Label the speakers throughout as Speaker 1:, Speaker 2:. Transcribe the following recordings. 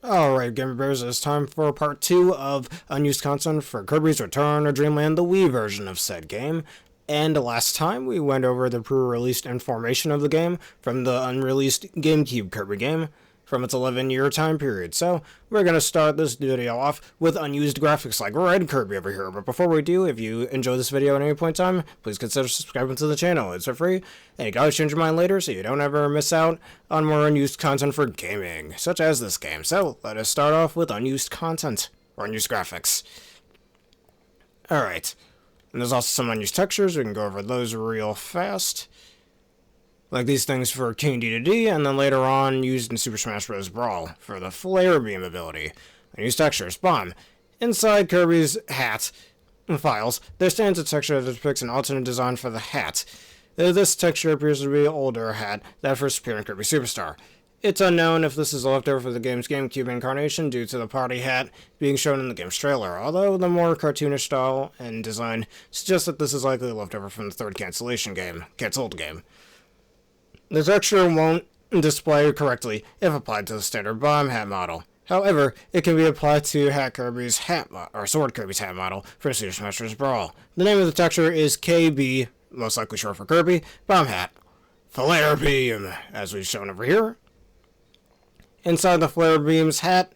Speaker 1: Alright, Gamer Bears, it's time for part 2 of unused content for Kirby's Return to Dreamland, the Wii version of said game. And last time we went over the pre-released information of the game from the unreleased GameCube Kirby game from its 11-year time period. So we're going to start this video off with unused graphics like Red Kirby over here. But before we do, if you enjoy this video at any point in time, please consider subscribing to the channel. It's for free, and you can always change your mind later so you don't ever miss out on more unused content for gaming, such as this game. So let us start off with unused content, or unused graphics. Alright, and there's also some unused textures. We can go over those real fast. Like these things for QOTD, and then later on used in Super Smash Bros. Brawl for the Flare Beam ability. Unused textures. Bomb. Inside Kirby's hat files, there stands a texture that depicts an alternate design for the hat. This texture appears to be an older hat that first appeared in Kirby Superstar. It's unknown if this is a leftover for the game's GameCube incarnation due to the party hat being shown in the game's trailer, although the more cartoonish style and design suggests that this is likely a leftover from the third cancelled game. The texture won't display correctly if applied to the standard bomb hat model. However, it can be applied to Sword Kirby's hat model for Super Smash Bros. Brawl. The name of the texture is KB, most likely short for Kirby, Bomb Hat. Flare Beam, as we've shown over here. Inside the Flare Beam's hat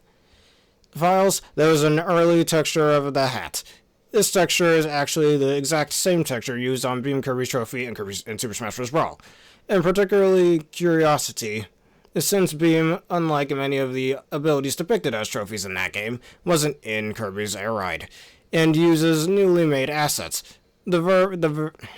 Speaker 1: files, there is an early texture of the hat. This texture is actually the exact same texture used on Beam Kirby's trophy in Super Smash Bros. Brawl. And particularly curiosity, since Beam, unlike many of the abilities depicted as trophies in that game, wasn't in Kirby's Air Ride, and uses newly made assets. The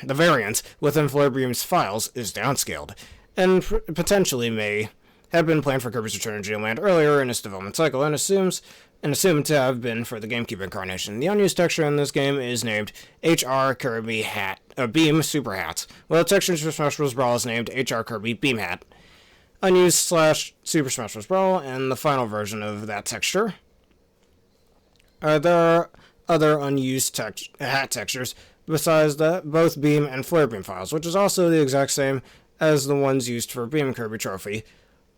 Speaker 1: variant within Flare Beam's files is downscaled, and potentially may have been planned for Kirby's Return to Dreamland earlier in its development cycle, and assumed to have been for the GameCube incarnation. The unused texture in this game is named HR Kirby Beam Super Hat, while the texture in Super Smash Bros. Brawl is named HR Kirby Beam Hat. Unused / Super Smash Bros. Brawl, and the final version of that texture. There are other unused hat textures besides both Beam and Flare Beam files, which is also the exact same as the ones used for Beam Kirby Trophy.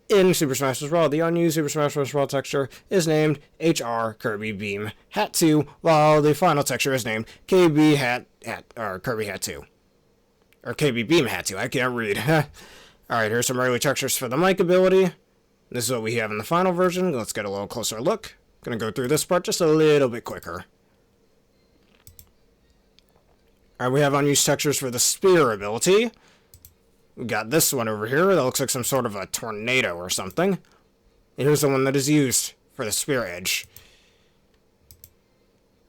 Speaker 1: In Super Smash Bros. Brawl, the unused Super Smash Bros. Brawl texture is named HR Kirby Beam Hat 2, while the final texture is named KB or Kirby Hat 2. Or KB Beam Hat 2, I can't read. Alright, here's some early textures for the mic ability. This is what we have in the final version. Let's get a little closer look. Gonna go through this part just a little bit quicker. Alright, we have unused textures for the Spear ability. We got this one over here that looks like some sort of a tornado or something. And here's the one that is used for the Spear Edge.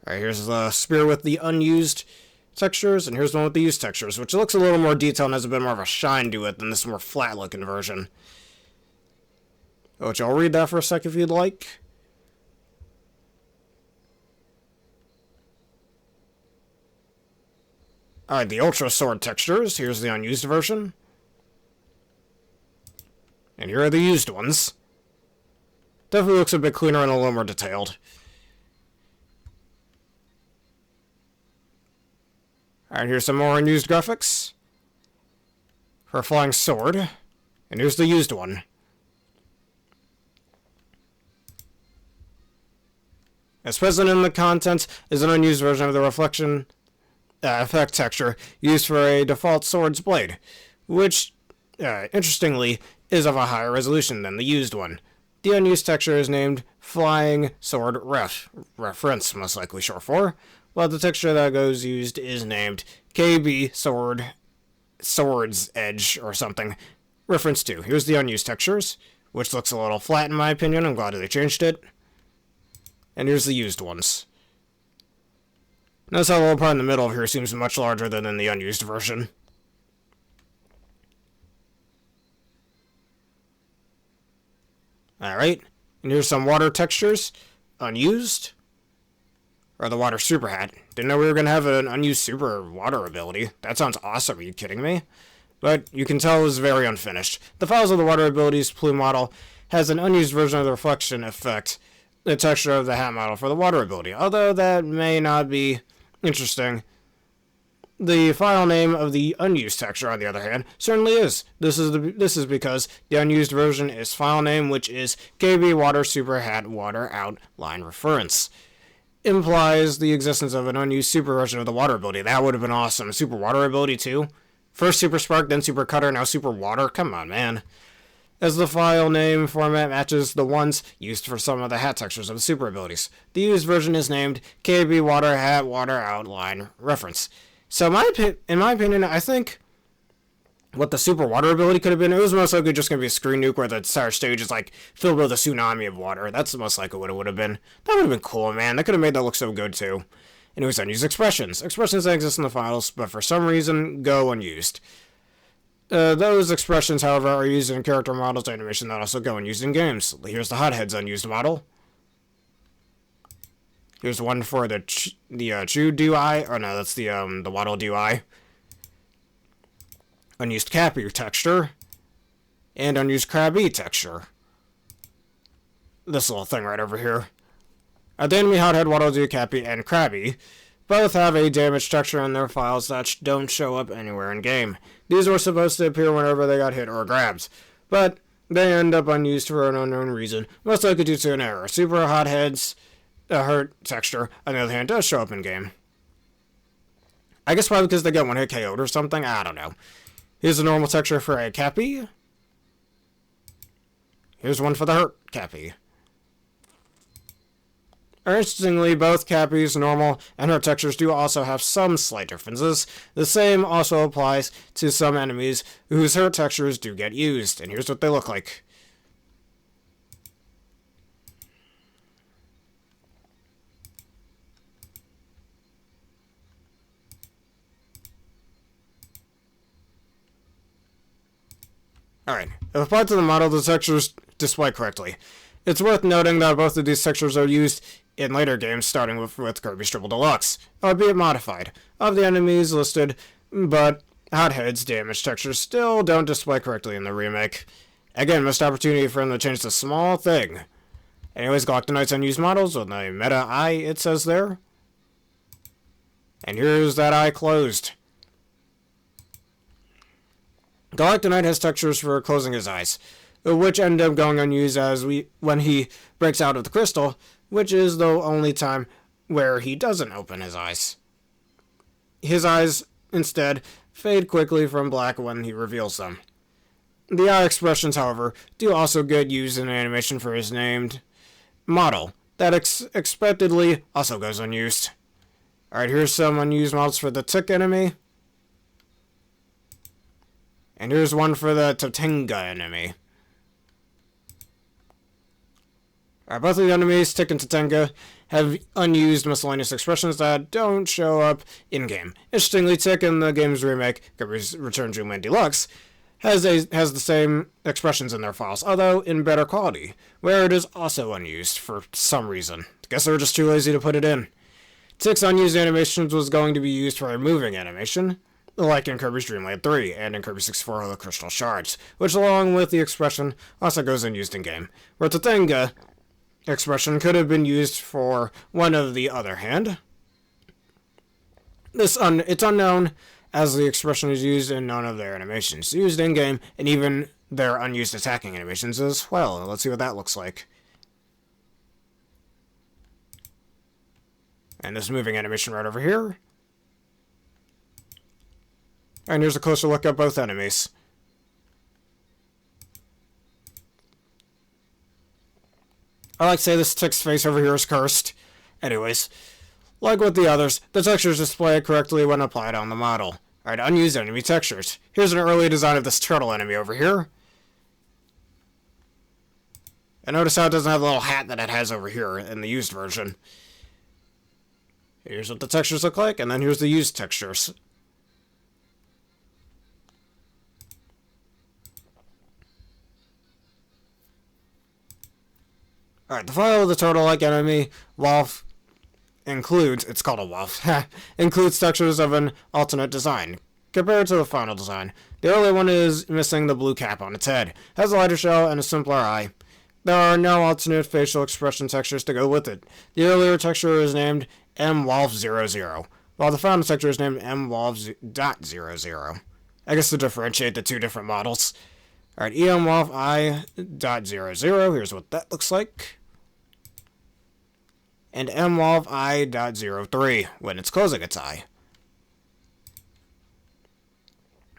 Speaker 1: Alright, here's the Spear with the unused textures, and here's the one with the used textures, which looks a little more detailed and has a bit more of a shine to it than this more flat-looking version. Which I'll read that for a sec if you'd like. Alright, the Ultra Sword textures. Here's the unused version. And here are the used ones. Definitely looks a bit cleaner and a little more detailed. Alright, here's some more unused graphics for a flying sword. And here's the used one. As present in the content is an unused version of the reflection effect texture used for a default sword's blade, which, interestingly, is of a higher resolution than the used one. The unused texture is named Flying Sword Reference, most likely short for, while the texture that goes used is named KB Sword's Edge or something. Reference to. Here's the unused textures, which looks a little flat in my opinion. I'm glad they changed it. And here's the used ones. Notice how the little part in the middle of here seems much larger than in the unused version. Alright, and here's some water textures, unused, or the water super hat. Didn't know we were going to have an unused super water ability. That sounds awesome, are you kidding me? But you can tell it was very unfinished. The files of the water abilities plume model has an unused version of the reflection effect, the texture of the hat model for the water ability, although that may not be interesting The file name of the unused texture, on the other hand, certainly is. This is because the unused version is file name, which is KB water super hat water out line reference. Implies the existence of an unused super version of the water ability. That would have been awesome. Super water ability too. First super spark, then super cutter, now super water. Come on, man. As the file name format matches the ones used for some of the hat textures of the super abilities. The used version is named KB water hat water out line reference. So in my opinion, I think what the super water ability could have been, it was most likely just going to be a screen nuke where the entire stage is like filled with a tsunami of water. That's the most likely what it would have been. That would have been cool, man. That could have made that look so good too. And it was unused expressions. Expressions that exist in the files, but for some reason go unused. Those expressions, however, are used in character models animation that also go unused in games. Here's the Hothead's unused model. Here's one for the Chew DUI. Oh no, that's the Waddle DUI. Unused Cappy texture. And unused Krabby texture. This little thing right over here. The enemy Hothead, Waddle Doo, Cappy, and Krabby both have a damage texture in their files that don't show up anywhere in game. These were supposed to appear whenever they got hit or grabbed, but they end up unused for an unknown reason, most likely due to an error. Super Hothead's hurt texture, on the other hand, does show up in game. I guess probably because they get one hit KO'd or something, I don't know. Here's a normal texture for a Cappy. Here's one for the hurt Cappy. Interestingly, both Cappy's normal and hurt textures do also have some slight differences. The same also applies to some enemies whose hurt textures do get used, and here's what they look like. Alright, if applied to the model, the textures display correctly. It's worth noting that both of these textures are used in later games, starting with Kirby's Triple Deluxe, albeit modified, of the enemies listed, but Hothead's damage textures still don't display correctly in the remake. Again, missed opportunity for them to change the small thing. Anyways, Galactonite's unused models with a meta eye, it says there. And here's that eye closed. Galactonite has textures for closing his eyes, which end up going unused when he breaks out of the crystal, which is the only time where he doesn't open his eyes. His eyes, instead, fade quickly from black when he reveals them. The eye expressions, however, do also get used in animation for his named model, that expectedly also goes unused. Alright, here's some unused models for the Tick enemy. And here's one for the Totenga enemy. Alright, both of the enemies, Tick and Totenga, have unused miscellaneous expressions that don't show up in-game. Interestingly, Tick in the game's remake, Kirby's Return Dreamland Deluxe, has the same expressions in their files, although in better quality, where it is also unused for some reason. Guess they were just too lazy to put it in. Tick's unused animations was going to be used for a moving animation, like in Kirby's Dreamland 3 and in Kirby 64 Hollow Crystal Shards, which along with the expression also goes unused in-game, where Totenga expression could have been used for one of the other hand. It's unknown as the expression is used in none of their animations, used in-game, and even their unused attacking animations as well. Let's see what that looks like. And this moving animation right over here. And here's a closer look at both enemies. I like to say this Tick's face over here is cursed. Anyways, like with the others, the textures display correctly when applied on the model. Alright, unused enemy textures. Here's an early design of this turtle enemy over here. And notice how it doesn't have the little hat that it has over here in the used version. Here's what the textures look like, and then here's the used textures. Alright, the file of the turtle-like enemy, Wolf, includes, it's called a Wolf, includes textures of an alternate design, compared to the final design. The early one is missing the blue cap on its head, has a lighter shell and a simpler eye. There are no alternate facial expression textures to go with it. The earlier texture is named MWolf00, while the final texture is named emwolf.00. I guess to differentiate the two different models. Alright, emwolfi.00, here's what that looks like. And emwolfi.03, when it's closing its eye.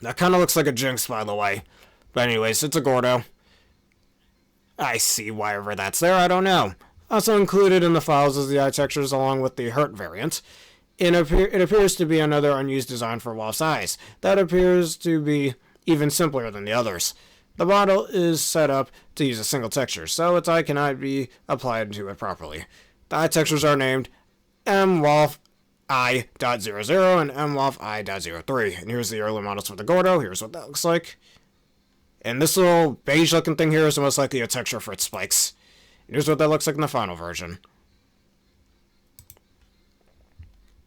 Speaker 1: That kind of looks like a Jinx, by the way. But anyways, it's a Gordo. I see why that's there, I don't know. Also included in the files is the eye textures along with the Hurt variant. It appears to be another unused design for Wolf's eyes. That appears to be even simpler than the others. The model is set up to use a single texture, so its eye cannot be applied to it properly. The eye textures are named emwolfi.00 and emwolfi.03. And here's the early models for the Gordo. Here's what that looks like. And this little beige looking thing here is most likely a texture for its spikes. And here's what that looks like in the final version.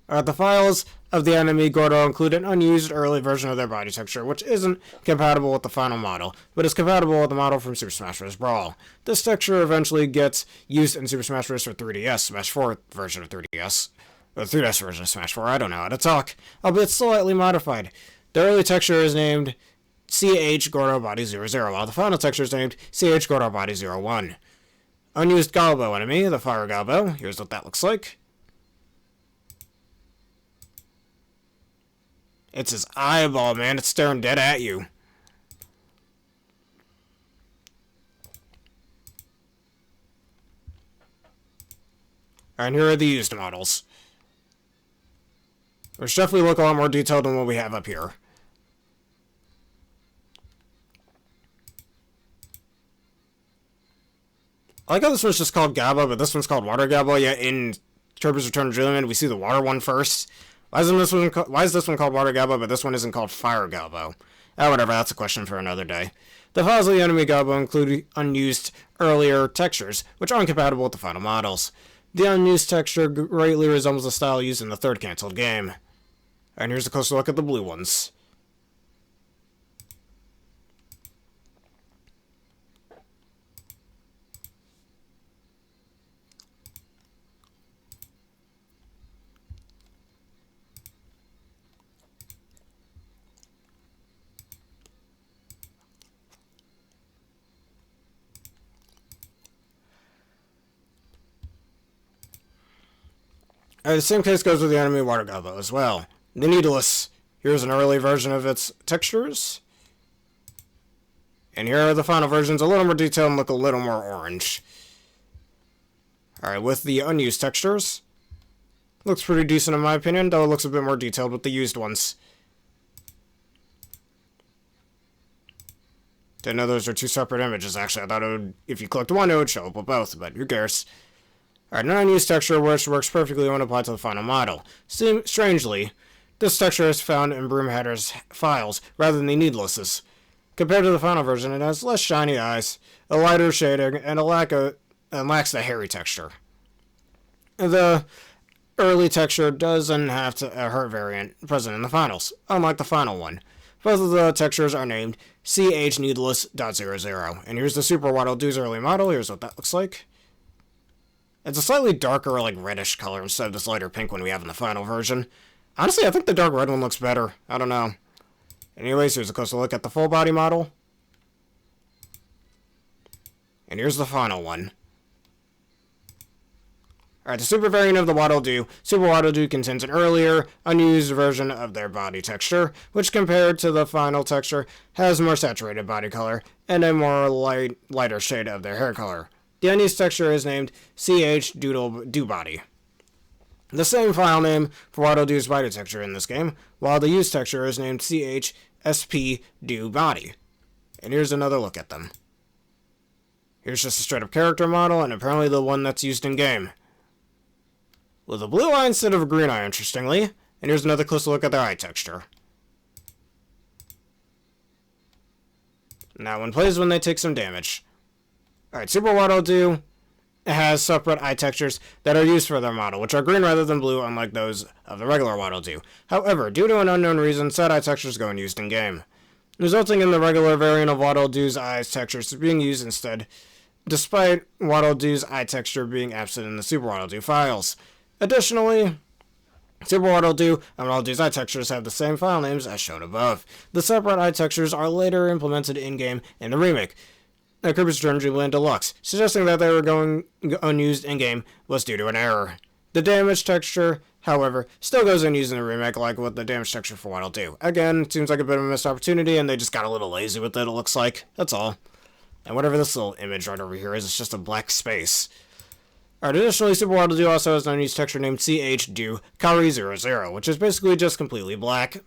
Speaker 1: The files of the enemy Gordo include an unused early version of their body texture, which isn't compatible with the final model, but is compatible with the model from Super Smash Bros. Brawl. This texture eventually gets used in Super Smash Bros. For 3DS, Smash 4 version of 3DS, or the 3DS version of Smash 4, I don't know how to talk, albeit slightly modified. The early texture is named CH Gordo Body 00, while the final texture is named CH Gordo Body 01. Unused Galbo enemy, the Fire Galbo, here's what that looks like. It's his eyeball, man. It's staring dead at you. And here are the used models, which definitely look a lot more detailed than what we have up here. I like how this one's just called Gabba, but this one's called Water Gabba. Yet in Kirby's Return to Dreamland, we see the water one first. Why is this one called Water Galbo, but this one isn't called Fire Galbo? Whatever, that's a question for another day. The files of the enemy Galbo include unused earlier textures, which are incompatible with the final models. The unused texture greatly resembles the style used in the third cancelled game. And here's a closer look at the blue ones. The same case goes with the enemy Water Galbo as well. The Needless. Here's an early version of its textures. And here are the final versions, a little more detailed and look a little more orange. Alright, with the unused textures. Looks pretty decent in my opinion, though it looks a bit more detailed with the used ones. Didn't know those are two separate images, actually. I thought it would, if you clicked one, it would show up with both, but who cares? Alright, an unused texture which works perfectly when applied to the final model. Strangely, this texture is found in Broomheader's files rather than the Needless's. Compared to the final version, it has less shiny eyes, a lighter shading, and lacks the hairy texture. The early texture doesn't have a Hurt variant present in the finals, unlike the final one. Both of the textures are named CH Needless.00. And here's the Super Waddle Doo's early model. Here's what that looks like. It's a slightly darker, like, reddish color instead of this lighter pink one we have in the final version. Honestly, I think the dark red one looks better. I don't know. Anyways, here's a closer look at the full body model. And here's the final one. Alright, the super variant of the Waddle Doo. Super Waddle Doo contains an earlier, unused version of their body texture, which compared to the final texture, has more saturated body color, and a more lighter shade of their hair color. The unused texture is named CH Doo Body. The same file name for Waddle Doo's body texture in this game, while the used texture is named CH SP Doo Body. And here's another look at them. Here's just a straight up character model, and apparently the one that's used in game. With a blue eye instead of a green eye, interestingly. And here's another closer look at their eye texture. And that one plays when they take some damage. Alright, Super Waddle Doo has separate eye textures that are used for their model, which are green rather than blue, unlike those of the regular Waddle Doo. However, due to an unknown reason, said eye textures go unused in game, resulting in the regular variant of Waddle Doo's eye textures being used instead, despite Waddle Doo's eye texture being absent in the Super Waddle Doo files. Additionally, Super Waddle Doo and Waddle Doo's eye textures have the same file names as shown above. The separate eye textures are later implemented in-game in the remake, Kirby's Return to Dreamland Deluxe, suggesting that they were going unused in-game was due to an error. The damage texture, however, still goes unused in the remake, like with the damage texture for Waddle Doo. Again, seems like a bit of a missed opportunity, and they just got a little lazy with it, it looks like. That's all. And whatever this little image right over here is, it's just a black space. Alright, additionally, Super Waddle Doo also has an unused texture named CH Doo Kari00, which is basically just completely black.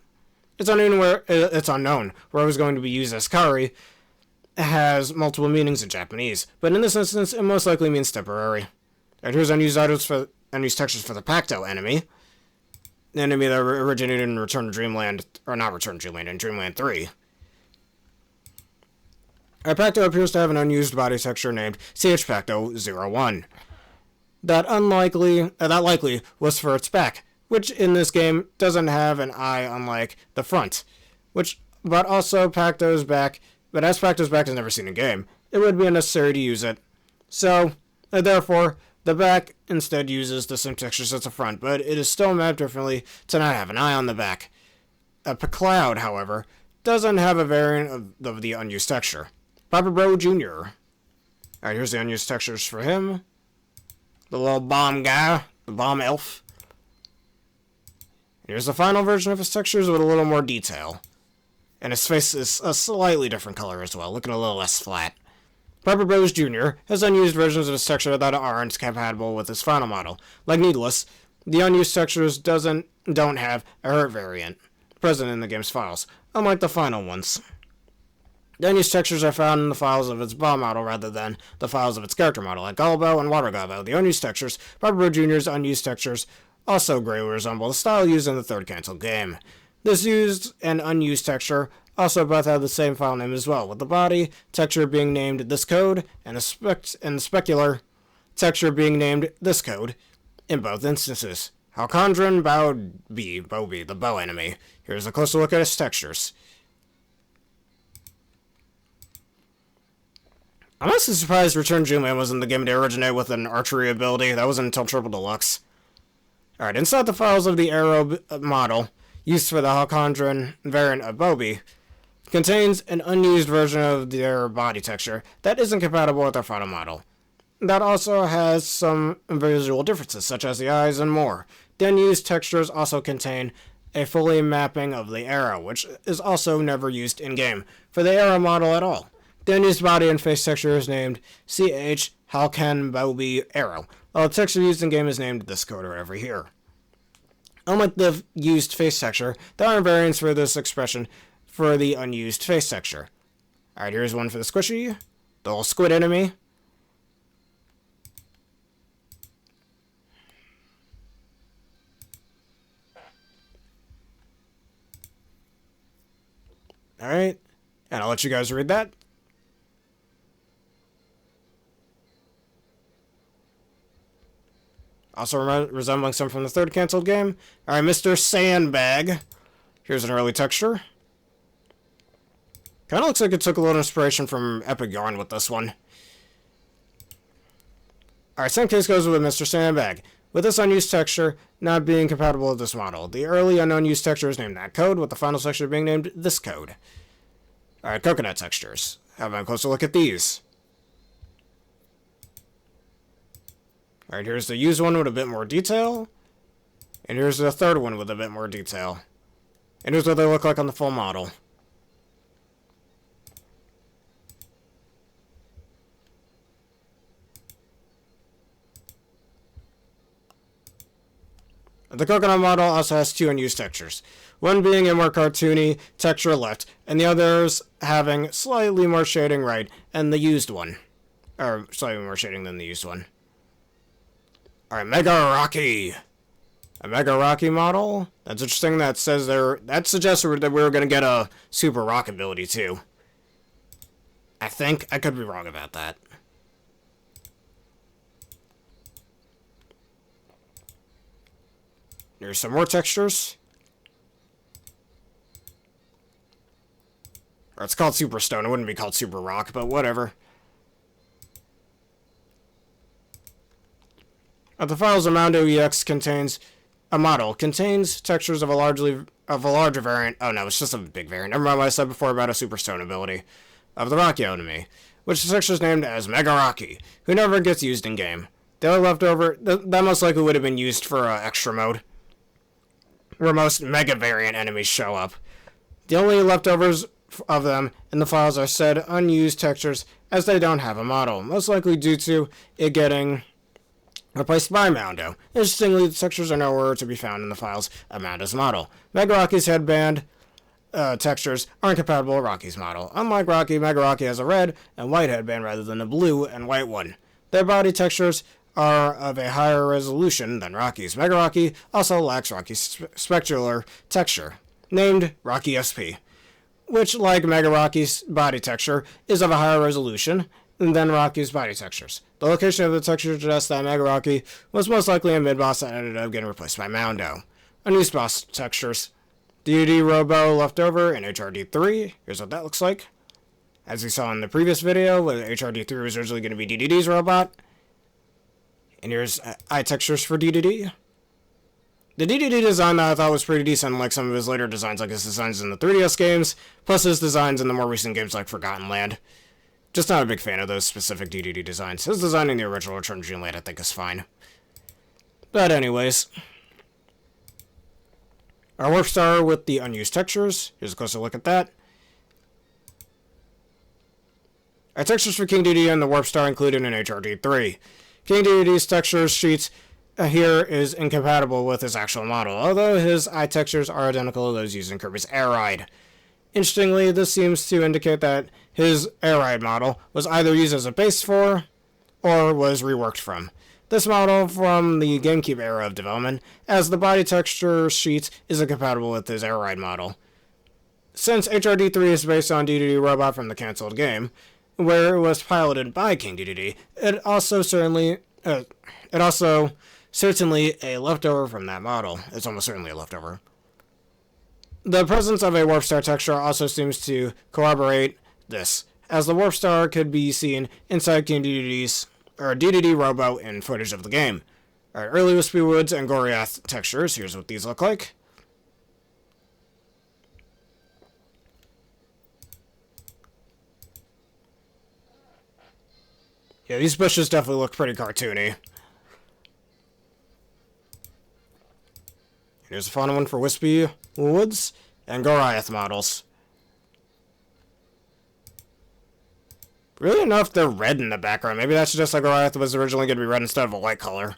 Speaker 1: It's unknown where it was going to be used as Kari. It has multiple meanings in Japanese, but in this instance, it most likely means temporary. Alright, here's unused textures for the Pacto enemy. The enemy that originated in Return to Dreamland, or not Return to Dreamland, in Dreamland 3. Alright, Pacto appears to have an unused body texture named CH Pacto 01. That likely was for its back, which in this game doesn't have an eye unlike the front. But as Pacto's back is never seen in game, it would be unnecessary to use it. So, therefore, the back instead uses the same textures as the front, but it is still mapped differently to not have an eye on the back. Cloud, however, doesn't have a variant of the unused texture. Papa Bro Jr. Alright, here's the unused textures for him. The little bomb guy, the bomb elf. Here's the final version of his textures with a little more detail. And his face is a slightly different color as well, looking a little less flat. Pepper Bros Jr. has unused versions of his texture that aren't compatible with his final model. Like Needless, the unused textures don't have a hurt variant present in the game's files, unlike the final ones. The unused textures are found in the files of its bomb model rather than the files of its character model, like Gullibo and Water Gobbo. The unused textures, Pepper Bro Jr.'s unused textures, also greatly resemble the style used in the third cancelled game. This used and unused texture also both have the same file name as well, with the body texture being named this code and the specular texture being named this code in both instances. Halcondron Bowby, the bow enemy. Here's a closer look at his textures. I'm honestly surprised Return to Dreamland wasn't the game to originate with an archery ability. That wasn't until Triple Deluxe. Alright, inside the files of the Arrow model, used for the Halcondron variant of Bowby, contains an unused version of their body texture that isn't compatible with their final model. That also has some visual differences, such as the eyes and more. The unused textures also contain a fully mapping of the Arrow, which is also never used in-game for the Arrow model at all. The unused body and face texture is named CH Halcan Bowby Arrow, while the texture used in-game is named this code right over here. Unlike the used face texture, there are variants for this expression for the unused face texture. Alright, here's one for the squishy, the little squid enemy. Alright, and I'll let you guys read that. Also resembling some from the third cancelled game. Alright, Mr. Sandbag. Here's an early texture. Kinda looks like it took a little inspiration from Epic Yarn with this one. Alright, same case goes with Mr. Sandbag. With this unused texture not being compatible with this model. The early and unused texture is named that code, with the final texture being named this code. Alright, coconut textures. Having a closer look at these. Alright, here's the used one with a bit more detail. And here's the third one with a bit more detail. And here's what they look like on the full model. The coconut model also has two unused textures. One being a more cartoony texture left, and the others having slightly more shading right, and the used one. Or slightly more shading than the used one. Alright, Mega Rocky. A Mega Rocky model? That's interesting. That says that suggests that we were going to get a Super Rock ability too. I think. I could be wrong about that. There's some more textures. Or it's called Super Stone. It wouldn't be called Super Rock, but whatever. The files of Mondo EX contains a model contains textures of a larger variant. Oh no, it's just a big variant. Never mind what I said before about a Superstone ability of the Rocky enemy, which the texture is named as Mega Rocky, who never gets used in game. The other leftover that most likely would have been used for extra mode, where most Mega variant enemies show up. The only leftovers of them in the files are said unused textures, as they don't have a model, most likely due to it getting replaced by Moundo. Interestingly, the textures are nowhere to be found in the files of Moundo's model. Mega Rocky's headband textures aren't compatible with Rocky's model. Unlike Rocky, Mega Rocky has a red and white headband rather than a blue and white one. Their body textures are of a higher resolution than Rocky's. Mega Rocky also lacks Rocky's specular texture, named Rocky SP, which, like Mega Rocky's body texture, is of a higher resolution than Rocky's body textures. The location of the texture suggests that Mega Rocky was most likely a mid-boss that ended up getting replaced by Moundo. Unused boss textures. DDD Robo left over in HRD3. Here's what that looks like. As we saw in the previous video, where HRD3 was originally going to be DDD's robot. And here's eye textures for DDD. The DDD design that I thought was pretty decent, like some of his later designs, like his designs in the 3DS games, plus his designs in the more recent games like Forgotten Land. Just not a big fan of those specific DDD designs. His design in the original Return to Dreamland I think is fine. But anyways, our Warp Star with the unused textures. Here's a closer look at that. Our textures for King DDD and the Warp Star included in HRD3. King DDD's textures sheets here is incompatible with his actual model, although his eye textures are identical to those used in Kirby's Air Ride. Interestingly, this seems to indicate that his Air Ride model was either used as a base for, or was reworked from. This model from the GameCube era of development, as the body texture sheet is incompatible with his Air Ride model. Since HRD3 is based on DDD Robot from the cancelled game, where it was piloted by King DDD, it also certainly a leftover from that model. It's almost certainly a leftover. The presence of a Warp Star texture also seems to corroborate this, as the Warp Star could be seen inside King DDD's DDD Robo in footage of the game. Alright, early Wispy Woods and Goriath textures. Here's what these look like. Yeah, these bushes definitely look pretty cartoony. Here's a fun one for Wispy Woods and Goriath models. Really enough, they're red in the background. Maybe that's just like Goriath was originally going to be red instead of a white color.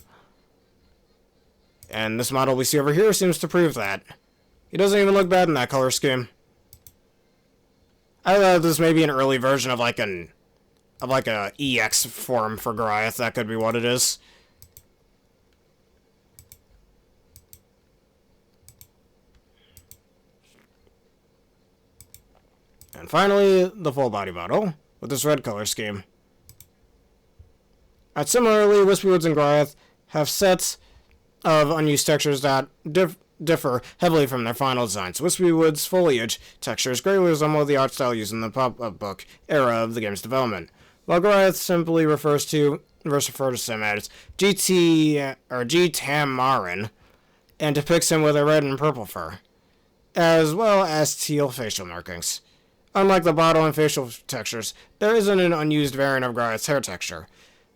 Speaker 1: And this model we see over here seems to prove that. He doesn't even look bad in that color scheme. I thought this may be an early version of like a EX form for Goriath. That could be what it is. And finally, the full body model with this red color scheme. And similarly, Wispy Woods and Goliath have sets of unused textures that differ heavily from their final designs. Wispy Woods' foliage textures greatly resemble the art style used in the pop-up book era of the game's development, while Goliath simply refers to him as G-Tamarin and depicts him with a red and purple fur, as well as teal facial markings. Unlike the bottle and facial textures, there isn't an unused variant of Goliath's hair texture,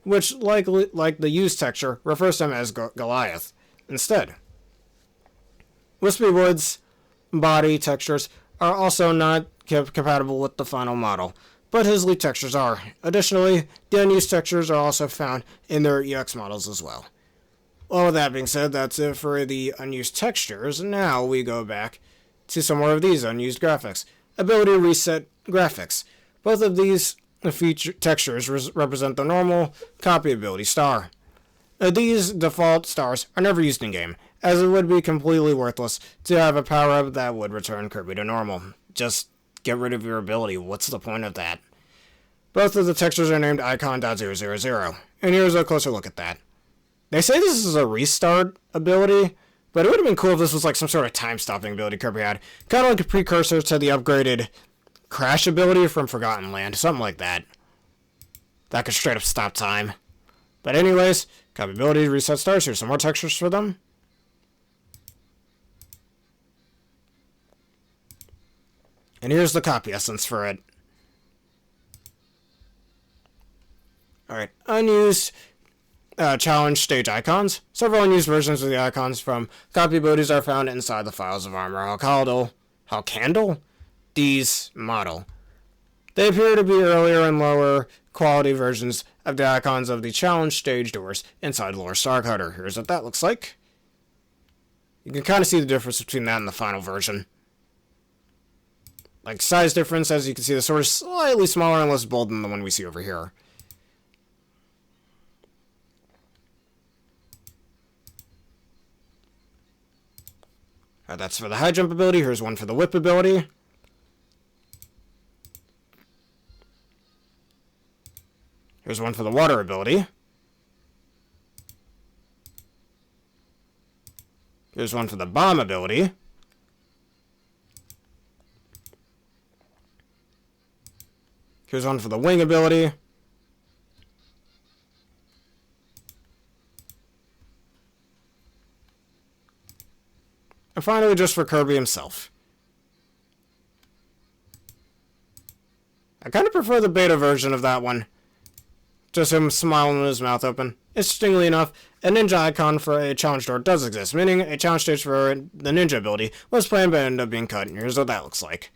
Speaker 1: which, like the used texture, refers to him as Goliath instead. Wispy Woods' body textures are also not compatible with the final model, but his leaf textures are. Additionally, the unused textures are also found in their EX models as well. Well, with that being said, that's it for the unused textures. Now we go back to some more of these unused graphics. Ability Reset graphics. Both of these feature textures represent the normal copy ability star. These default stars are never used in-game, as it would be completely worthless to have a power-up that would return Kirby to normal. Just get rid of your ability. What's the point of that? Both of the textures are named icon.000, and here's a closer look at that. They say this is a restart ability, but it would have been cool if this was like some sort of time-stopping ability Kirby had. Kind of like a precursor to the upgraded Crash ability from Forgotten Land. Something like that. That could straight up stop time. But anyways, copy ability, reset stars. Here's some more textures for them. And here's the copy essence for it. Alright, unused challenge stage icons. Several unused versions of the icons from copy abilities are found inside the files of Armor Halcandle D's model. They appear to be earlier and lower quality versions of the icons of the challenge stage doors inside Lore Starcutter. Here's what that looks like. You can kind of see the difference between that and the final version. Like size difference, as you can see, the sword is slightly smaller and less bold than the one we see over here. That's for the high jump ability. Here's one for the whip ability. Here's one for the water ability. Here's one for the bomb ability. Here's one for the wing ability. And finally, just for Kirby himself. I kind of prefer the beta version of that one. Just him smiling with his mouth open. Interestingly enough, a ninja icon for a challenge door does exist, meaning a challenge stage for the ninja ability was planned but ended up being cut, and here's what that looks like.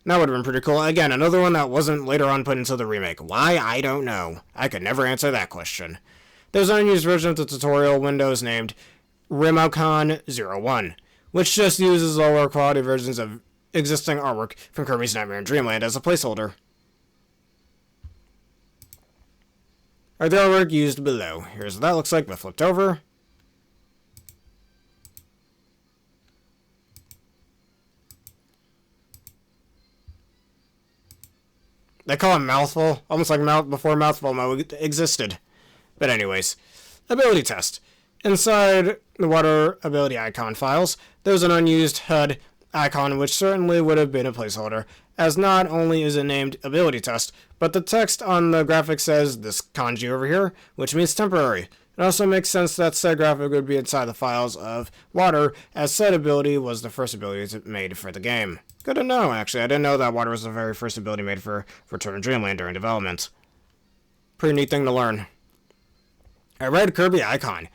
Speaker 1: That would have been pretty cool. Again, another one that wasn't later on put into the remake. Why? I don't know. I could never answer that question. There's an unused version of the tutorial windows named Rimocon 01, which just uses lower quality versions of existing artwork from Kirby's Nightmare in Dreamland as a placeholder. Are the artwork used below. Here's what that looks like, but flipped over. They call it Mouthful, almost like before Mouthful mode existed. But anyways, ability test. Inside the water ability icon files, there's an unused HUD icon which certainly would have been a placeholder, as not only is it named ability test, but the text on the graphic says this kanji over here, which means temporary. It also makes sense that said graphic would be inside the files of water, as said ability was the first ability made for the game. Good to know, actually. I didn't know that water was the very first ability made for Return to Dreamland during development. Pretty neat thing to learn. A red Kirby icon.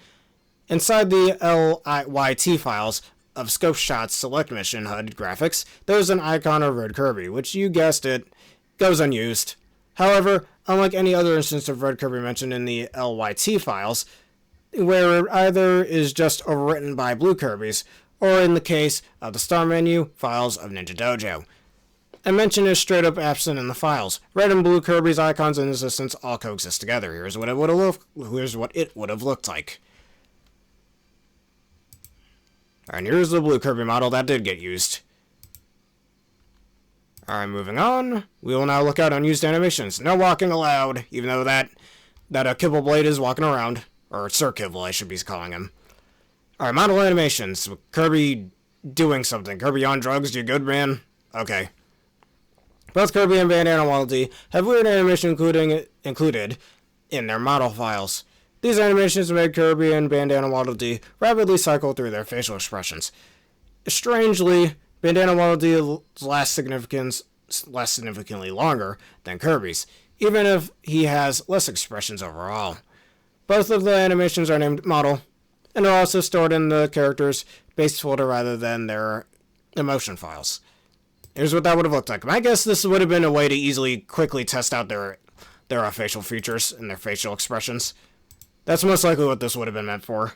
Speaker 1: Inside the LYT files of Scope Shot's Select Mission HUD graphics, there's an icon of Red Kirby, which, you guessed it, goes unused. However, unlike any other instance of Red Kirby mentioned in the LYT files, where either is just overwritten by Blue Kirbys, or in the case of the Star Menu files of Ninja Dojo. A mention is straight up absent in the files. Red and Blue Kirby's icons in this instance all coexist together. Here's what it would have looked like. Alright, here's the Blue Kirby model that did get used. Alright, moving on. We will now look at unused animations. No walking allowed, even though that Kibble Blade is walking around. Or Sir Kibble, I should be calling him. Alright, model animations. Kirby doing something. Kirby on drugs, you good, man? Okay. Both Kirby and Bandana Waddle Dee have weird animation included in their model files. These animations make Kirby and Bandana Waddle Dee rapidly cycle through their facial expressions. Strangely, Bandana Waddle Dee is less significantly longer than Kirby's, even if he has less expressions overall. Both of the animations are named model, and are also stored in the character's base folder rather than their emotion files. Here's what that would have looked like. I guess this would have been a way to quickly test out their facial features and their facial expressions. That's most likely what this would have been meant for.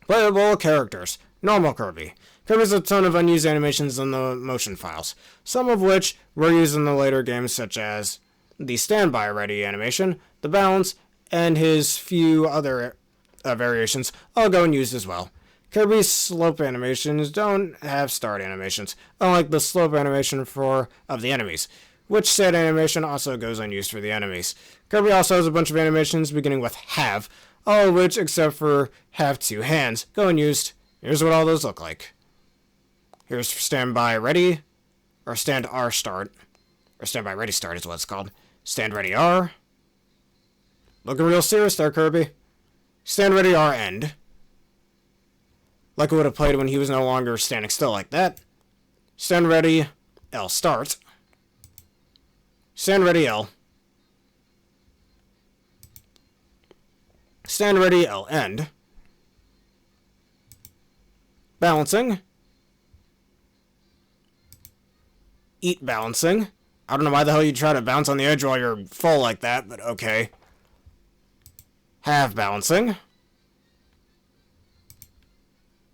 Speaker 1: Playable characters. Normal Kirby. Kirby has a ton of unused animations in the motion files, some of which were used in the later games, such as the standby ready animation, the balance, and his few other variations all go unused as well. Kirby's slope animations don't have start animations, unlike the slope animation of the enemies, which said animation also goes unused for the enemies. Kirby also has a bunch of animations beginning with have, all of which, except for have two hands, go unused. Here's what all those look like. Here's standby ready, or stand R start, or standby ready start is what it's called. Stand ready R. Looking real serious there, Kirby. Stand ready R end. like it would have played when he was no longer standing still like that. Stand ready, L start. Stand ready, L. Stand ready, L end. Balancing. Eat balancing. I don't know why the hell you try to bounce on the edge while you're full like that, but okay. Have balancing.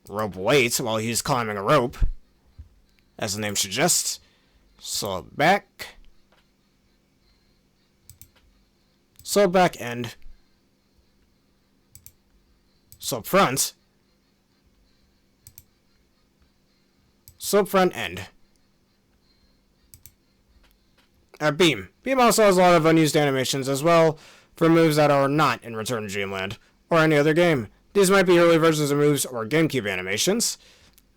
Speaker 1: Rope wait while he's climbing a rope, as the name suggests. Slow back. Slow back end. Slow front. Slow front end. Beam. Beam also has a lot of unused animations as well for moves that are not in Return to Dreamland or any other game. These might be early versions of moves or GameCube animations.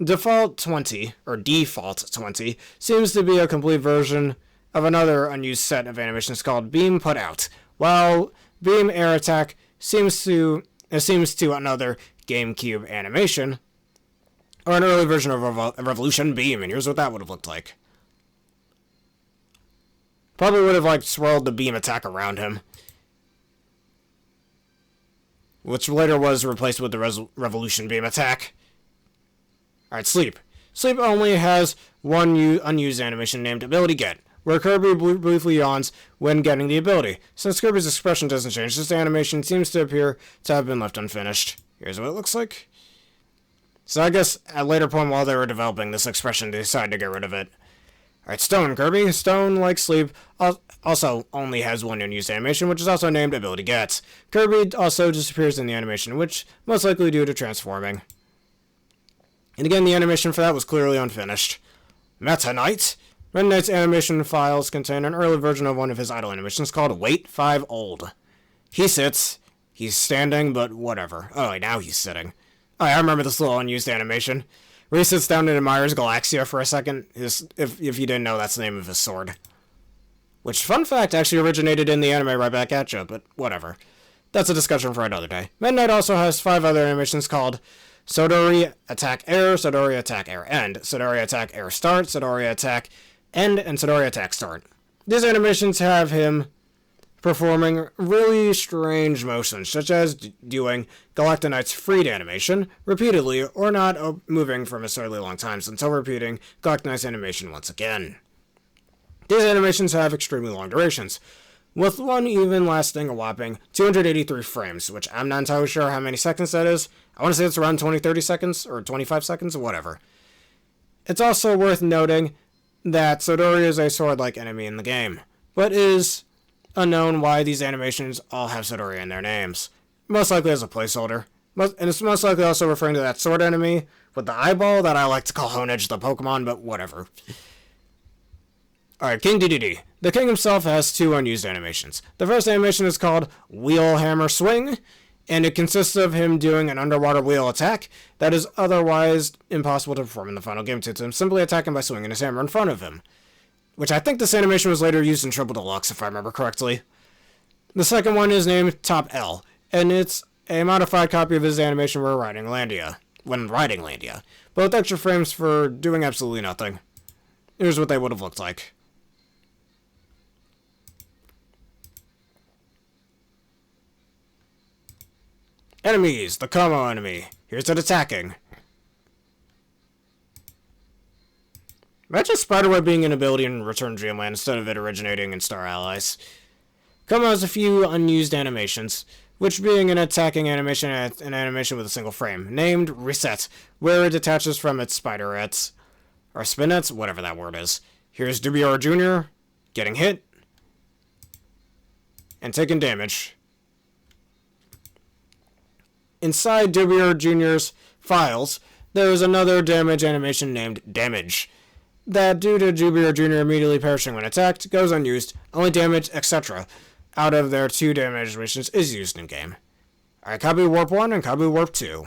Speaker 1: Default 20, or Default 20, seems to be a complete version of another unused set of animations called Beam Put Out, while Beam Air Attack seems to another GameCube animation, or an early version of Revolution Beam, and here's what that would have looked like. Probably would have, swirled the beam attack around him, which later was replaced with the Revolution Beam attack. Alright, Sleep. Sleep only has one unused animation named Ability Get, where Kirby briefly yawns when getting the ability. Since Kirby's expression doesn't change, this animation seems to appear to have been left unfinished. Here's what it looks like. So I guess at a later point while they were developing this expression, they decided to get rid of it. Alright, Stone. Kirby. Stone, like Sleep, also only has one unused animation, which is also named Ability Get. Kirby also disappears in the animation, which most likely due to transforming. And again, the animation for that was clearly unfinished. Meta Knight. Meta Knight's animation files contain an early version of one of his idle animations called Wait 5 Old. He sits. He's standing, but whatever. Oh, wait, now he's sitting. Oh, I remember this little unused animation, where he sits down and admires Galaxia for a second. If you didn't know, that's the name of his sword. Which, fun fact, actually originated in the anime Right Back At Ya, but whatever. That's a discussion for another day. Meta Knight also has 5 other animations called Sodori Attack Air, Sodori Attack Air End, Sodori Attack Air Start, Sodori Attack End, and Sodori Attack Start. These animations have him performing really strange motions, such as doing Galactonite's Freed animation repeatedly, or not moving for absurdly long times until repeating Galactonite's animation once again. These animations have extremely long durations, with one even lasting a whopping 283 frames, which I'm not entirely sure how many seconds that is. I want to say it's around 20-30 seconds, or 25 seconds, or whatever. It's also worth noting that Sodori is a sword-like enemy in the game, but is unknown why these animations all have Sodori in their names. Most likely as a placeholder. And it's most likely also referring to that sword enemy with the eyeball that I like to call Honedge the Pokemon, but whatever. Alright, King DDD. The king himself has 2 unused animations. The first animation is called Wheel Hammer Swing, and it consists of him doing an underwater wheel attack that is otherwise impossible to perform in the final game, to him simply attacking by swinging his hammer in front of him. Which I think this animation was later used in Triple Deluxe, if I remember correctly. The second one is named Top L, and it's a modified copy of his animation when riding Landia, but with extra frames for doing absolutely nothing. Here's what they would have looked like. Enemies, the Como enemy. Here's it attacking. Imagine Spiderweb being an ability in Return to Dreamland instead of it originating in Star Allies. Como has a few unused animations, which being an attacking animation and an animation with a single frame, named Reset, where it detaches from its spiderets, or spinets, whatever that word is. Here's Dubior Jr. getting hit, and taking damage. Inside Dubior Jr.'s files, there is another damage animation named Damage, that due to Dubior Jr. immediately perishing when attacked, goes unused, only damage, etc. out of their 2 damage animations is used in-game. Alright, copy Warp 1 and copy Warp 2.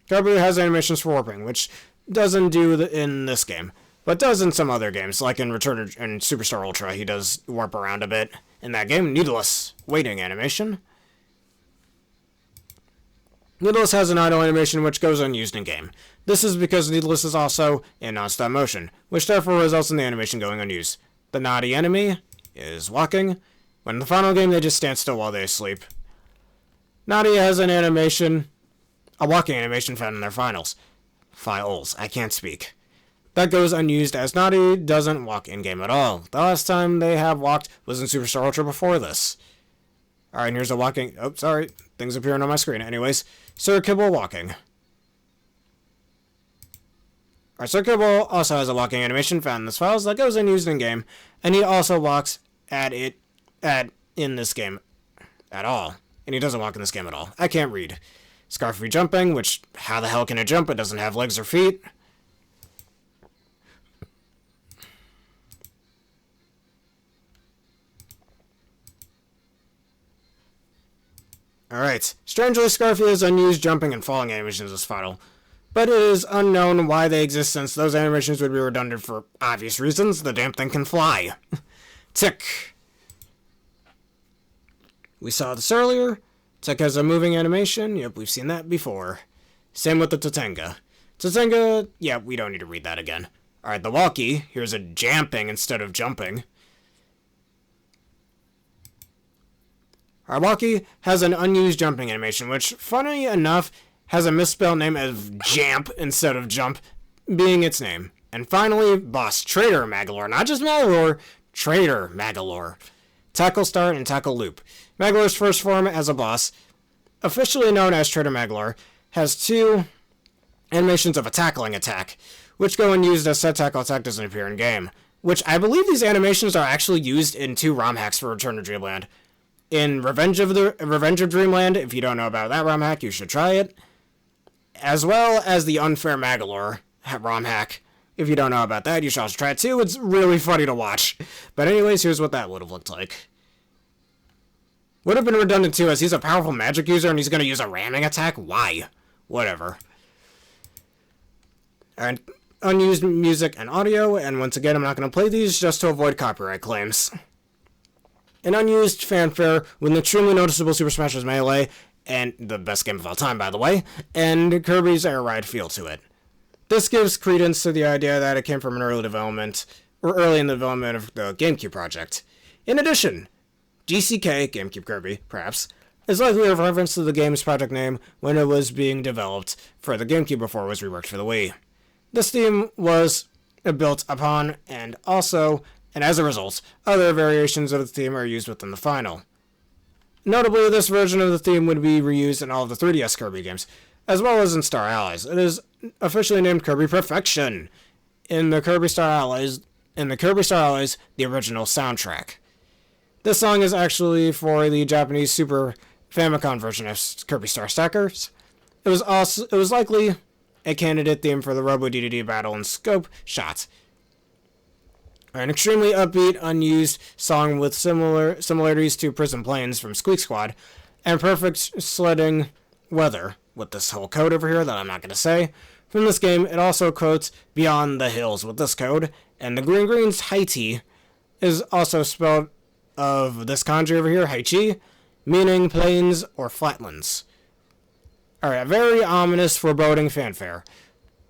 Speaker 1: Kirby has animations for warping, which doesn't do in this game, but does in some other games, like in Return and Superstar Ultra. He does warp around a bit in that game. Needless waiting animation. Needless has an idle animation which goes unused in-game. This is because Needless is also in non-stop motion, which therefore results in the animation going unused. The naughty enemy is walking. When in the final game, they just stand still while they sleep. Naughty has an animation, a walking animation found in their files, I can't speak. That goes unused as Naughty doesn't walk in-game at all. The last time they have walked was in Superstar Ultra before this. Alright, here's a walking... Oh, sorry. Things appearing on my screen. Anyways, Sir Kibble walking. Alright, Sir Kibble also has a walking animation found in this files that goes unused in-game, and he also walks in this game at all. And he doesn't walk in this game at all. I can't read. Scarfy jumping, which, how the hell can it jump? It doesn't have legs or feet. Alright, strangely Scarfy has unused jumping and falling animations as final, but it is unknown why they exist since those animations would be redundant for obvious reasons. The damn thing can fly. Tick. We saw this earlier. Tick has a moving animation. Yep, we've seen that before. Same with the Tatenga. Tatenga, yeah, we don't need to read that again. Alright, the Walkie. Here's a jamping instead of jumping. Our Walkie has an unused jumping animation, which, funny enough, has a misspelled name of Jamp instead of Jump, being its name. And finally, Boss Trader Magalore. Not just Magalore, Trader Magalore. Tackle Start and Tackle Loop. Magalore's first form as a boss, officially known as Trader Magalore, has two animations of a tackling attack, which go unused as said tackle attack doesn't appear in game. Which I believe these animations are actually used in 2 ROM hacks for Return to Dreamland. In Revenge of Dreamland, if you don't know about that ROM hack, you should try it. As well as the Unfair Magalore ROM hack. If you don't know about that, you should also try it too. It's really funny to watch. But anyways, here's what that would have looked like. Would have been redundant too, as he's a powerful magic user and he's going to use a ramming attack? Why? Whatever. Alright, unused music and audio, and once again, I'm not going to play these just to avoid copyright claims. An unused fanfare with an extremely noticeable Super Smash Bros. Melee, and the best game of all time, by the way, and Kirby's Air Ride feel to it. This gives credence to the idea that it came from an early in the development of the GameCube project. In addition, GCK, GameCube Kirby, perhaps, is likely a reference to the game's project name when it was being developed for the GameCube before it was reworked for the Wii. This theme was built upon, and as a result, other variations of the theme are used within the final. Notably, this version of the theme would be reused in all of the 3DS Kirby games, as well as in Star Allies. It is officially named Kirby Perfection in the Kirby Star Allies, the original soundtrack. This song is actually for the Japanese Super Famicom version of Kirby Star Stackers. It was likely a candidate theme for the Robo DDD Battle and Scope Shot. An extremely upbeat, unused song with similarities to Prison Plains from Squeak Squad, and perfect sledding weather, with this whole code over here that I'm not going to say. From this game, it also quotes Beyond the Hills with this code, and the Green's Haiti is also spelled of this kanji over here, Haichi, meaning plains or flatlands. Alright, a very ominous, foreboding fanfare.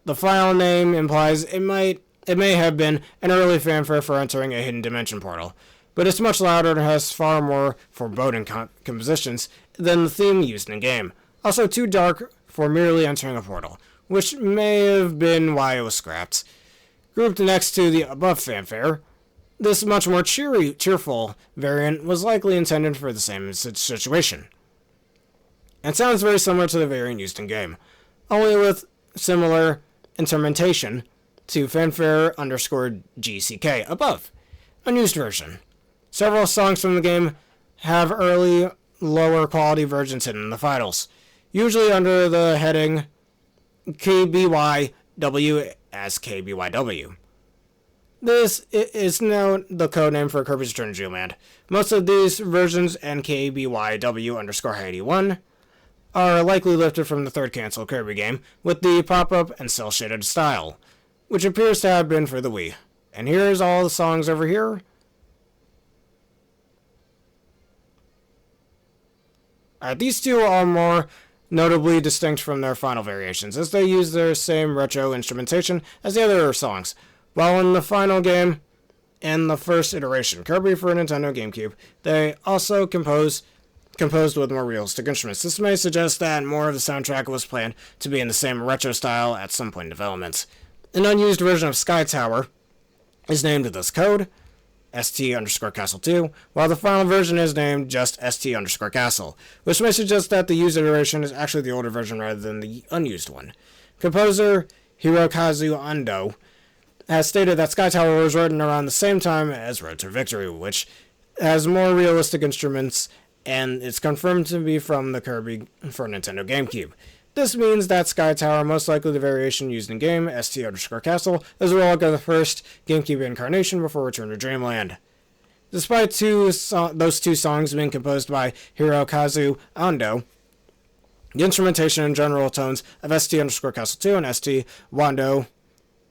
Speaker 1: The file name implies it may have been an early fanfare for entering a hidden dimension portal, but it's much louder and has far more foreboding compositions than the theme used in the game. Also too dark for merely entering a portal, which may have been why it was scrapped. Grouped next to the above fanfare, this much more cheerful variant was likely intended for the same situation. It sounds very similar to the variant used in game, only with similar intermentation to fanfare _GCK above. Unused version. Several songs from the game have early, lower quality versions hidden in the finals, usually under the heading KBYW as KBYW. This is now the codename for Kirby's Return to Dreamland. Most of these versions and KBYW_81 are likely lifted from the third canceled Kirby game with the pop-up and cel-shaded style, which appears to have been for the Wii. And here's all the songs over here. These two are more notably distinct from their final variations, as they use their same retro instrumentation as the other songs. While in the final game, in the first iteration, Kirby for Nintendo GameCube, they also composed with more realistic instruments. This may suggest that more of the soundtrack was planned to be in the same retro style at some point in development. An unused version of Sky Tower is named with this code, ST_Castle2, while the final version is named just ST_Castle, which may suggest that the used iteration is actually the older version rather than the unused one. Composer Hirokazu Ando has stated that Sky Tower was written around the same time as Road to Victory, which has more realistic instruments, and it's confirmed to be from the Kirby for Nintendo GameCube. This means that Sky Tower, most likely the variation used in game, ST_Castle, is a relic of the first GameCube incarnation before Return to Dreamland. Despite those two songs being composed by Hirokazu Ando, the instrumentation and general tones of ST_Castle2 and ST Wando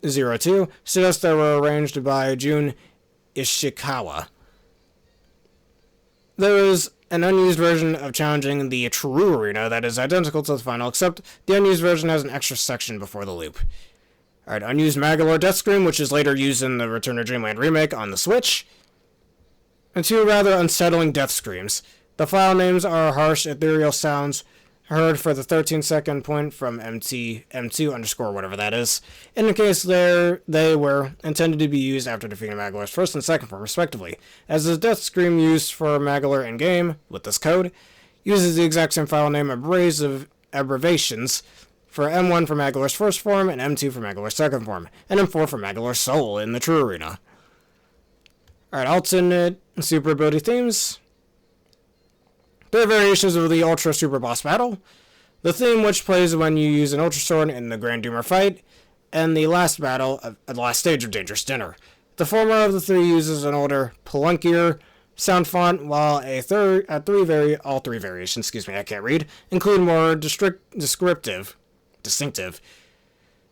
Speaker 1: 02 suggest they were arranged by Jun Ishikawa. There is an unused version of challenging the True Arena that is identical to the final, except the unused version has an extra section before the loop. Alright, unused Magolor Death Scream, which is later used in the Return to Dreamland remake on the Switch, and two rather unsettling death screams. The file names are harsh, ethereal sounds heard for the 13-second point from M2 whatever that is, in case they were intended to be used after defeating Magolor's first and second form, respectively, as the death scream used for Magolor in-game, with this code, uses the exact same file name abbreviations for M1 for Magolor's first form, and M2 for Magolor's second form, and M4 for Magolor's soul in the True Arena. Alright, alternate super ability themes. There are variations of the Ultra Super Boss Battle, the theme which plays when you use an Ultra Sword in the Grand Doomer fight, and the last stage of Dangerous Dinner. The former of the three uses an older, plunkier sound font, while all three variations, include more distinctive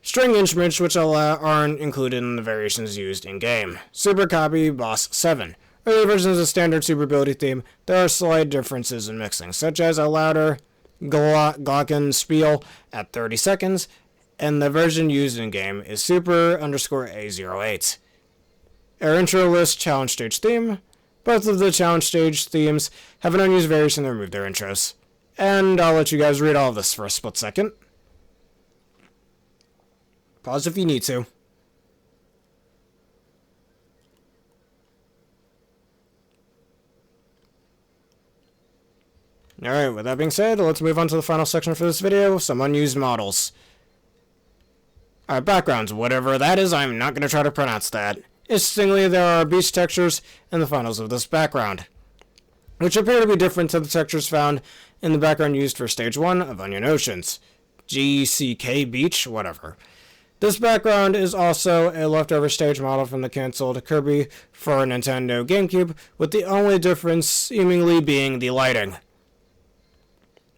Speaker 1: string instruments which aren't included in the variations used in-game. Super Copy Boss 7. Early versions of the standard super ability theme, there are slight differences in mixing, such as a louder glockenspiel at 30 seconds, and the version used in-game is Super_A08. Our intro list challenge stage theme. Both of the challenge stage themes have an unused variation that remove their intros. And I'll let you guys read all of this for a split second. Pause if you need to. Alright, with that being said, let's move on to the final section for this video, some unused models. Alright, backgrounds, whatever that is, I'm not going to try to pronounce that. Interestingly, there are beach textures in the finals of this background, which appear to be different to the textures found in the background used for Stage 1 of Onion Oceans. GCK Beach, whatever. This background is also a leftover stage model from the cancelled Kirby for Nintendo GameCube, with the only difference seemingly being the lighting.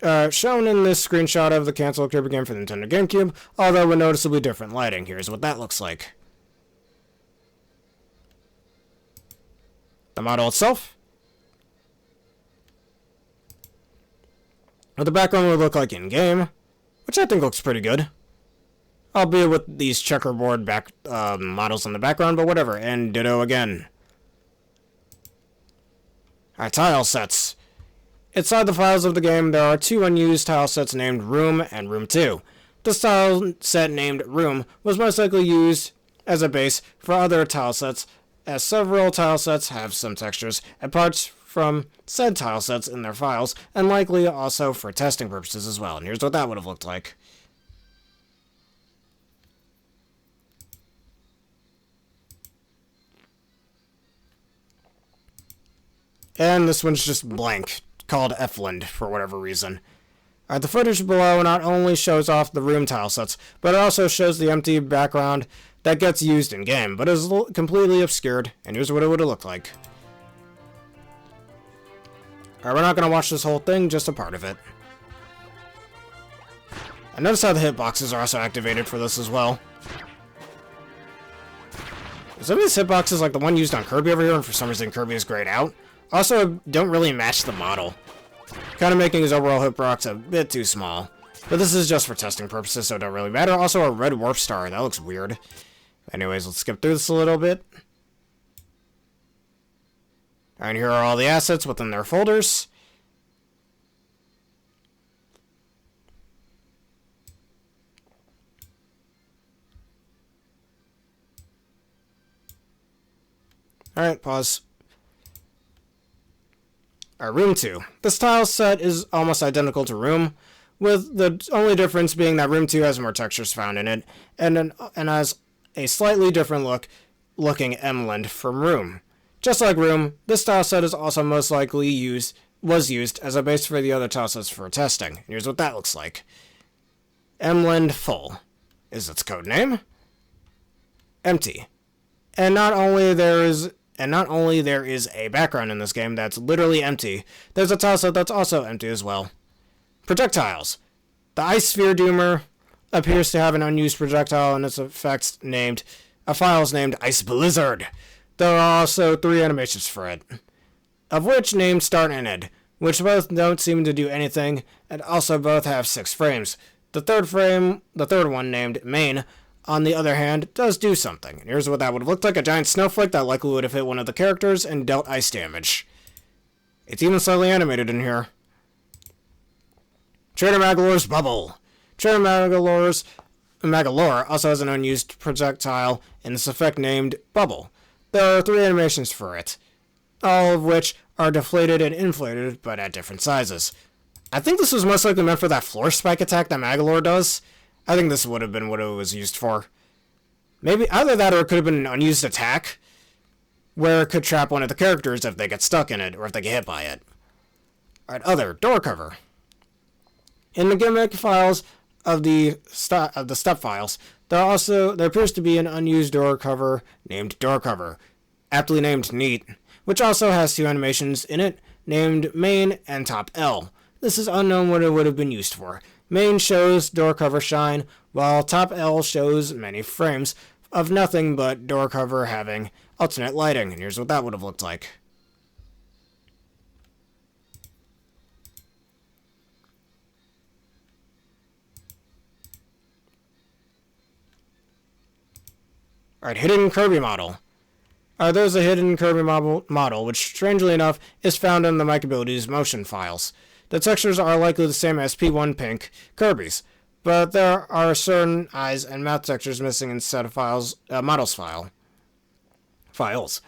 Speaker 1: Shown in this screenshot of the cancelled Kirby game for the Nintendo GameCube, although with noticeably different lighting. Here's what that looks like. The model itself. What the background would look like in-game, which I think looks pretty good. Albeit with these checkerboard models in the background, but whatever, and ditto again. Alright, tile sets. Inside the files of the game, there are two unused tile sets named Room and Room 2. This tile set named Room was most likely used as a base for other tile sets, as several tile sets have some textures and parts from said tile sets in their files, and likely also for testing purposes as well. And here's what that would have looked like. And this one's just blank, called Efland for whatever reason. Alright, the footage below not only shows off the room tile sets, but it also shows the empty background that gets used in-game, but is completely obscured, and here's what it would have looked like. Alright, we're not going to watch this whole thing, just a part of it. And notice how the hitboxes are also activated for this as well. Some of these hitboxes, like the one used on Kirby over here, and for some reason Kirby is grayed out, also don't really match the model, kind of making his overall hitbox a bit too small. But this is just for testing purposes, so it don't really matter. Also, a red warp star. That looks weird. Anyways, let's skip through this a little bit. And here are all the assets within their folders. Alright, pause. Alright, room 2. This tile set is almost identical to room, with the only difference being that room 2 has more textures found in it, and has a slightly different looking emblem from room. Just like room, this tile set is also most likely was used as a base for the other tile sets for testing. Here's what that looks like. Emblem full is its code name. Empty. And not only there is a background in this game that's literally empty, there's a tile set that's also empty as well. Projectiles. The Ice Sphere Doomer appears to have an unused projectile in its effects files named Ice Blizzard. There are also 3 animations for it, of which named Start and End, which both don't seem to do anything, and also both have 6 frames. The third one, named Main, on the other hand, does do something. And here's what that would have looked like: a giant snowflake that likely would have hit one of the characters and dealt ice damage. It's even slightly animated in here. Trader Magalore's Bubble. Trader Magalore also has an unused projectile in this effect named Bubble. There are 3 animations for it, all of which are deflated and inflated, but at different sizes. I think this was most likely meant for that floor spike attack that Magalore does. I think this would have been what it was used for. Maybe either that or it could have been an unused attack, where it could trap one of the characters if they get stuck in it, or if they get hit by it. Alright, other, door cover. In the gimmick files of the step files, there appears to be an unused door cover named Door Cover, aptly named Neat, which also has 2 animations in it, named Main and Top L. This is unknown what it would have been used for. Main shows door cover shine, while Top L shows many frames of nothing but door cover having alternate lighting, and here's what that would have looked like. Alright, hidden Kirby model. There's a hidden Kirby model, which strangely enough is found in the Mic Abilities motion files. The textures are likely the same as P1 Pink Kirby's, but there are certain eyes and mouth textures missing in set of models files.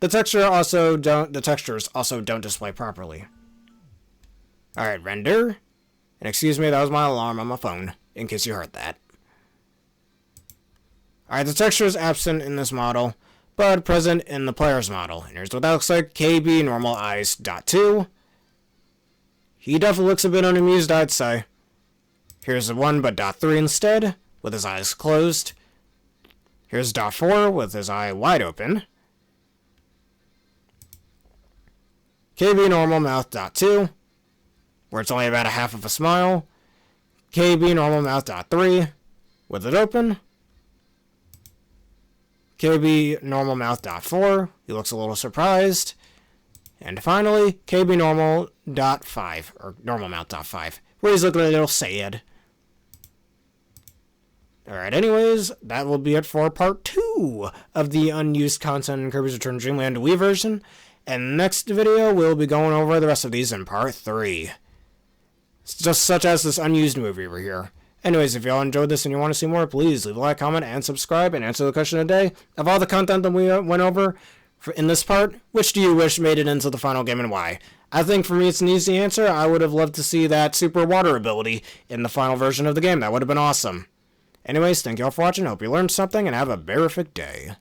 Speaker 1: The textures also don't display properly. Alright, render. And excuse me, that was my alarm on my phone, in case you heard that. Alright, the texture is absent in this model, but present in the player's model. And here's what that looks like. KB normal eyes dot 2. He definitely looks a bit unamused, I'd say. Here's the 1 but dot 3 instead, with his eyes closed. Here's dot 4 with his eye wide open. KB normal mouth dot 2, where it's only about a half of a smile. KB normal mouth dot 3, with it open. KB normal mouth dot 4, he looks a little surprised. And finally, KB normal dot 5, or normal mouth dot 5, where he's looking a little sad. Alright, anyways, that will be it for part 2 of the unused content in Kirby's Return to Dreamland Wii version. And next video, we'll be going over the rest of these in part 3. Just such as this unused movie over here. Anyways, if y'all enjoyed this and you want to see more, please leave a like, comment, and subscribe, and answer the question of the day. Of all the content that we went over in this part, which do you wish made it into the final game and why? I think for me it's an easy answer. I would have loved to see that super water ability in the final version of the game. That would have been awesome. Anyways, thank y'all for watching. Hope you learned something, and have a berrific day.